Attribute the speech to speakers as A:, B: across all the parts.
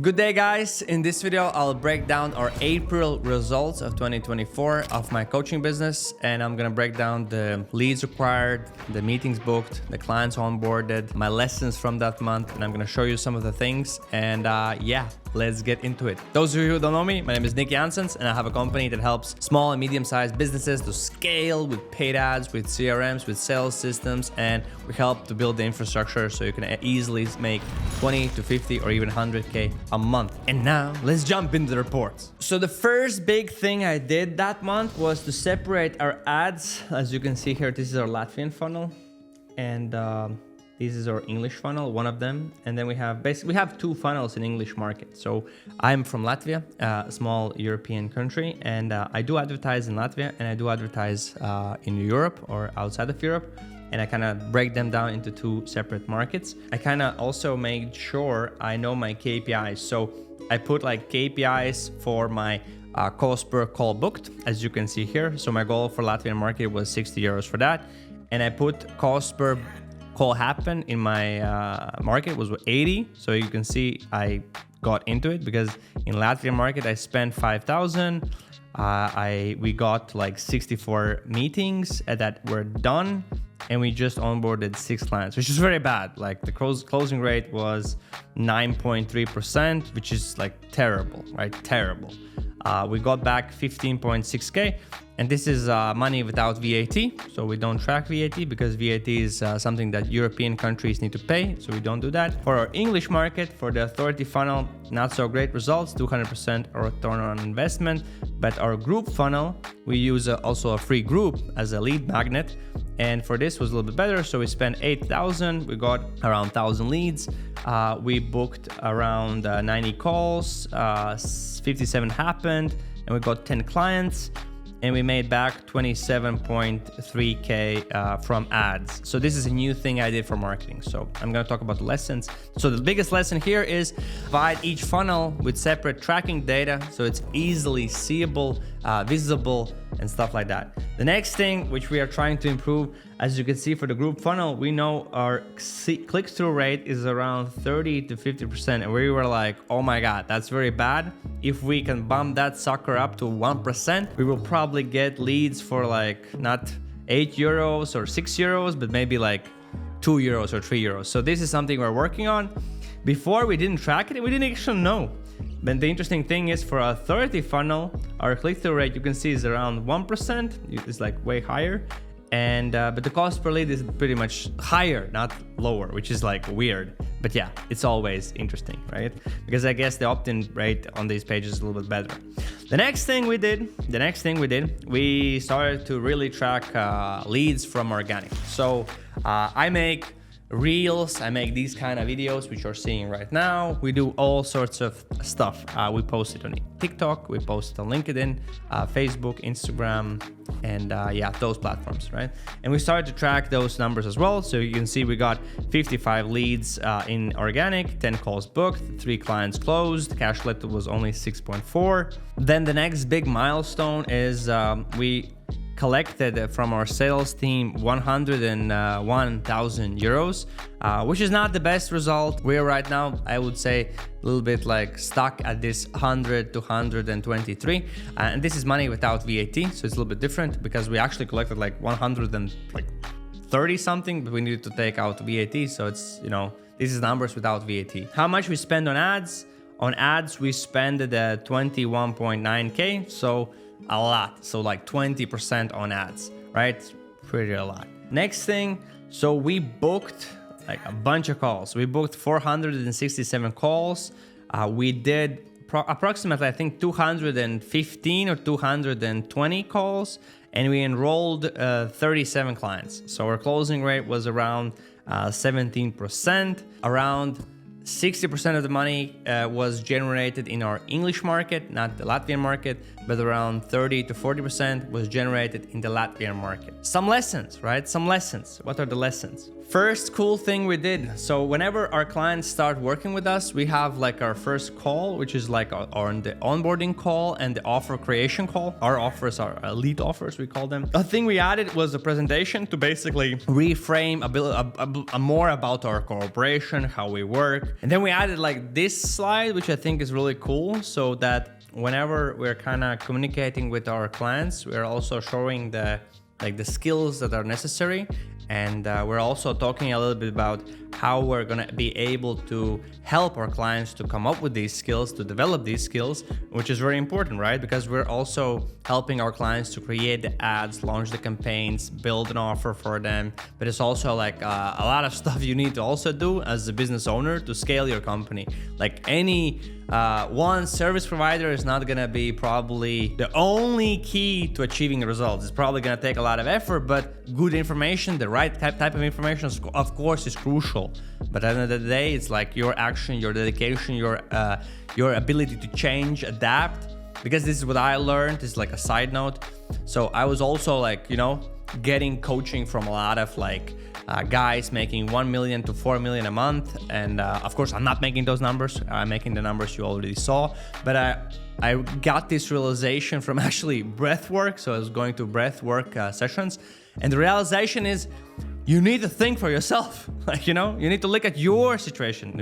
A: Good day, guys. In this video, I'll break down our April results of 2024 of my coaching business, and I'm gonna break down the leads acquired, the meetings booked, the clients onboarded, my lessons from that month, and I'm gonna show you some of the things. And yeah, let's get into it. Those of you who don't know me, my name is Jansons, and I have a company that helps small and medium-sized businesses to scale with paid ads, with CRMs, with sales systems, and we help to build the infrastructure so you can easily make 20 to 50 or even 100K a month. And now let's jump into the reports. So the first big thing I did that month was to separate our ads. As you can see here, this is our Latvian funnel, and this is our English funnel, one of them. And then we have two funnels in English market. So I'm from Latvia, a small European country, and I do advertise in Latvia, and I do advertise in Europe or outside of Europe. And I kind of break them down into two separate markets. I kind of also made sure I know my KPIs. So I put like KPIs for my cost per call booked, as you can see here. So my goal for Latvian market was 60 euros for that. And I put cost per call happen in my market was 80. So you can see I got into it because in Latvian market, I spent 5,000. We got like 64 meetings that were done. And we just onboarded 6 clients, which is very bad. Like the closing rate was 9.3%, which is like terrible, right? Terrible. We got back 15.6K, and this is money without VAT. So we don't track VAT because VAT is something that European countries need to pay. So we don't do that. For our English market, for the authority funnel, not so great results, 200% return on investment. But our group funnel, we use also a free group as a lead magnet. And for this was a little bit better. So we spent 8,000, we got around 1,000 leads. We booked around 90 calls, 57 happened, and we got 10 clients, and we made back 27.3K from ads. So this is a new thing I did for marketing. So I'm gonna talk about the lessons. So the biggest lesson here is divide each funnel with separate tracking data so it's easily seeable, visible, and stuff like that. The next thing which we are trying to improve, as you can see for the group funnel, we know our click-through rate is around 30 to 50%. And we were like, oh my God, that's very bad. If we can bump that sucker up to 1%, we will probably get leads for like not 8 euros or 6 euros, but maybe like 2 euros or 3 euros. So this is something we're working on. Before we didn't track it, we didn't actually know. But the interesting thing is for our authority funnel, our click-through rate you can see is around 1%. It's like way higher. And but the cost per lead is pretty much higher, not lower, which is like weird. But yeah, it's always interesting, right? Because I guess the opt-in rate on these pages is a little bit better. The next thing we did, we started to really track leads from organic. So I make reels, I make these kind of videos which you're seeing right now. We do all sorts of stuff. We post it on TikTok, we post it on LinkedIn, Facebook, Instagram, and yeah, those platforms, right? And we started to track those numbers as well. So you can see we got 55 leads in organic, 10 calls booked, 3 clients closed, cash collected was only 6.4. Then the next big milestone is we collected from our sales team 101,000 euros, which is not the best result. We're right now, I would say, a little bit like stuck at this 100 to 123, and this is money without VAT, so it's a little bit different because we actually collected like 130 something, but we needed to take out VAT, so it's, you know, this is numbers without VAT. How much we spend on ads? On ads, we spend 21.9K, so a lot. So like 20% on ads, right? Pretty a lot. Next thing, so we booked like a bunch of calls. We booked 467 calls. We did approximately, I think, 215 or 220 calls, and we enrolled 37 clients. So our closing rate was around 17%. Around 60% of the money was generated in our English market, not the Latvian market, but around 30 to 40% was generated in the Latvian market. Some lessons, right? Some lessons. What are the lessons? First cool thing we did. So whenever our clients start working with us, we have like our first call, which is like the onboarding call and the offer creation call. Our offers are elite offers, we call them. The thing we added was a presentation to basically reframe a more about our cooperation, how we work. And then we added like this slide, which I think is really cool, so that whenever we're kind of communicating with our clients, we're also showing the skills that are necessary. And we're also talking a little bit about how we're gonna be able to help our clients to come up with these skills, to develop these skills, which is very important, right? Because we're also helping our clients to create the ads, launch the campaigns, build an offer for them. But it's also like a lot of stuff you need to also do as a business owner to scale your company. Like any one service provider is not gonna be probably the only key to achieving results. It's probably gonna take a lot of effort, but good information, the right type of information, of course, is crucial. But at the end of the day, it's like your action, your dedication, your ability to change, adapt. Because this is what I learned. It's like a side note. So I was also like, getting coaching from a lot of guys making 1 million to 4 million a month. And of course, I'm not making those numbers. I'm making the numbers you already saw. But I got this realization from actually breath work. So I was going to breath work sessions. And the realization is you need to think for yourself. You need to look at your situation,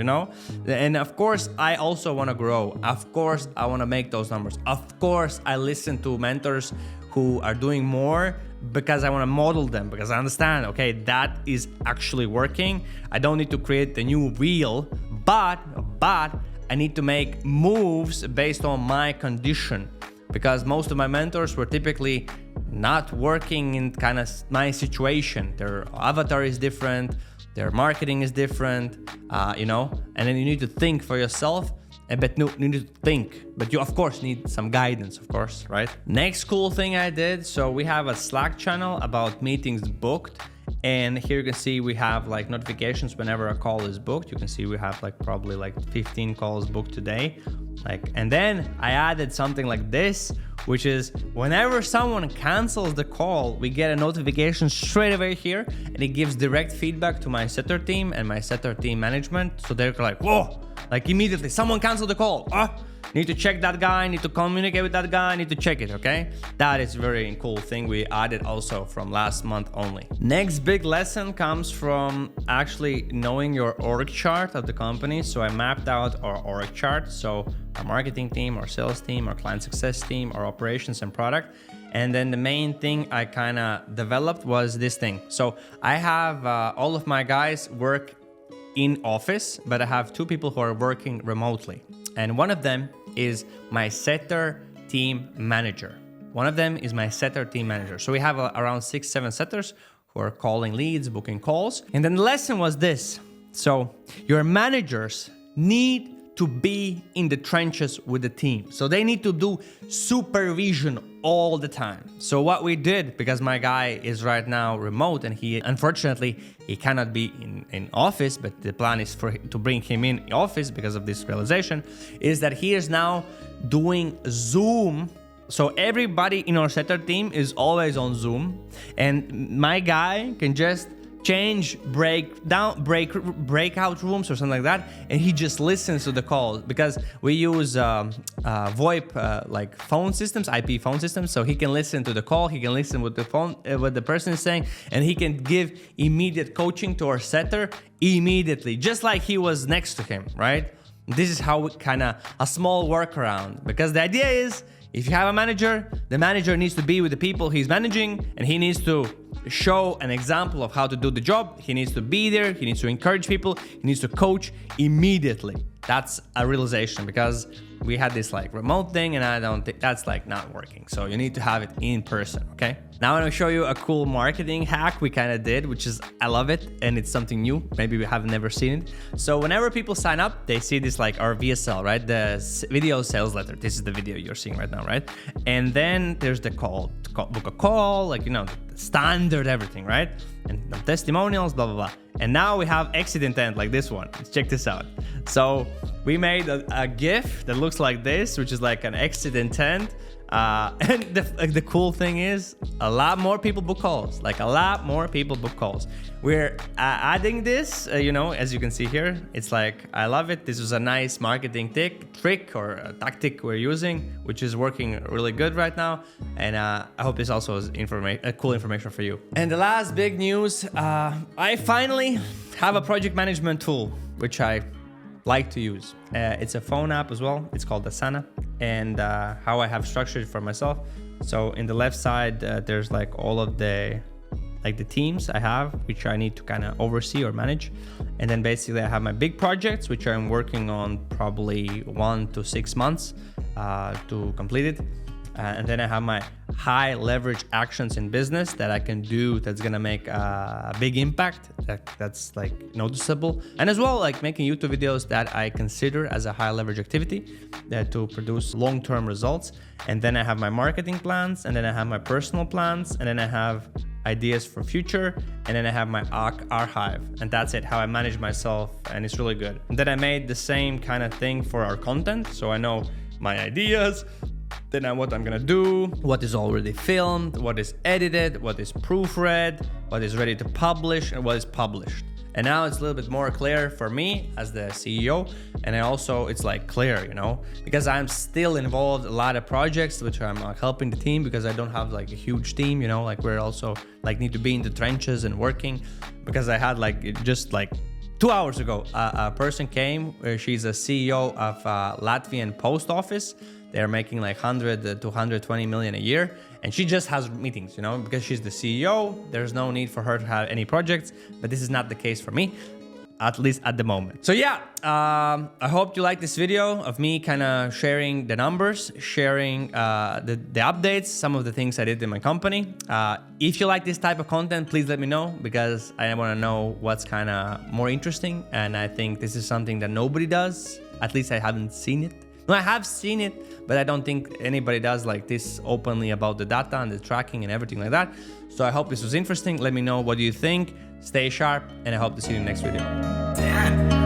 A: And of course, I also want to grow. Of course, I want to make those numbers. Of course, I listen to mentors who are doing more because I want to model them, because I understand, okay, that is actually working. I don't need to create the new wheel, but I need to make moves based on my condition, because most of my mentors were typically not working in kind of my situation. Their avatar is different, their marketing is different, and then you need to think for yourself. But no, you need to think, but you of course need some guidance, of course, right? Next cool thing I did, so we have a Slack channel about meetings booked, and here you can see we have like notifications whenever a call is booked. You can see we have probably 15 calls booked today. And then I added something like this, which is whenever someone cancels the call, we get a notification straight away here, and it gives direct feedback to my setter team and my setter team management. So they're like, whoa, immediately someone canceled the call. Need to check that guy, need to communicate with that guy, need to check it, okay? That is a very cool thing we added also from last month only. Next big lesson comes from actually knowing your org chart of the company. So I mapped out our org chart. So our marketing team, our sales team, our client success team, our operations and product. And then the main thing I kind of developed was this thing. So I have all of my guys work in office, but I have 2 people who are working remotely. And one of them is my setter team manager. So we have around 6-7 setters who are calling leads, booking calls. And then the lesson was this. So your managers need to be in the trenches with the team. So they need to do supervision all the time. So what we did, because my guy is right now remote and unfortunately he cannot be in office, but the plan is to bring him in office because of this realization, is that he is now doing Zoom. So everybody in our setter team is always on Zoom, and my guy can just change breakout rooms or something like that, and he just listens to the call, because we use VoIP phone systems, IP phone systems. So he can listen to the call, he can listen with the phone what the person is saying, and he can give immediate coaching to our setter immediately, just like he was next to him, right? This is how a small workaround, because the idea is, if you have a manager, the manager needs to be with the people he's managing, and he needs to show an example of how to do the job. He needs to be there. He needs to encourage people. He needs to coach immediately. That's a realization, because we had this remote thing, and I don't think that's not working. So you need to have it in person, okay? Now I'm gonna show you a cool marketing hack we kind of did, which is, I love it, and it's something new. Maybe we have never seen it. So whenever people sign up, they see this our VSL, right? The video sales letter. This is the video you're seeing right now, right? And then there's the call, book a call, the standard everything, right? And testimonials, blah, blah, blah. And now we have exit intent like this one. Let's check this out. So We made a GIF that looks like this, which is like an exit intent. And the cool thing is, a lot more people book calls. Like a lot more people book calls. We're adding this, as you can see here. It's like, I love it. This is a nice marketing trick or a tactic we're using, which is working really good right now. And I hope this also is cool information for you. And the last big news, I finally have a project management tool, which I like to use. It's a phone app as well. It's called Asana, and how I have structured it for myself. So in the left side, there's like all of the teams I have, which I need to kind of oversee or manage. And then basically I have my big projects, which I'm working on probably 1 to 6 months to complete it. And then I have my high leverage actions in business that I can do that's gonna make a big impact that's like noticeable. And as well, like making YouTube videos that I consider as a high leverage activity to produce long-term results. And then I have my marketing plans, and then I have my personal plans, and then I have ideas for future, and then I have my archive, and that's it, how I manage myself, and it's really good. And then I made the same kind of thing for our content, so I know my ideas, then what I'm gonna do, what is already filmed, what is edited, what is proofread, what is ready to publish, and what is published. And now it's a little bit more clear for me as the CEO, and it's like clear, because I'm still involved in a lot of projects, which I'm helping the team, because I don't have like a huge team, like we're also like need to be in the trenches and working, because I had just 2 hours ago, a person came, she's a CEO of Latvian post office. They're making like 100 to 120 million a year. And she just has meetings, because she's the CEO. There's no need for her to have any projects. But this is not the case for me, at least at the moment. So yeah, I hope you like this video of me kind of sharing the numbers, sharing the updates, some of the things I did in my company. If you like this type of content, please let me know, because I want to know what's kind of more interesting. And I think this is something that nobody does. At least I haven't seen it. No, I have seen it, but I don't think anybody does like this openly about the data and the tracking and everything like that. So I hope this was interesting. Let me know what you think. Stay sharp, and I hope to see you in the next video.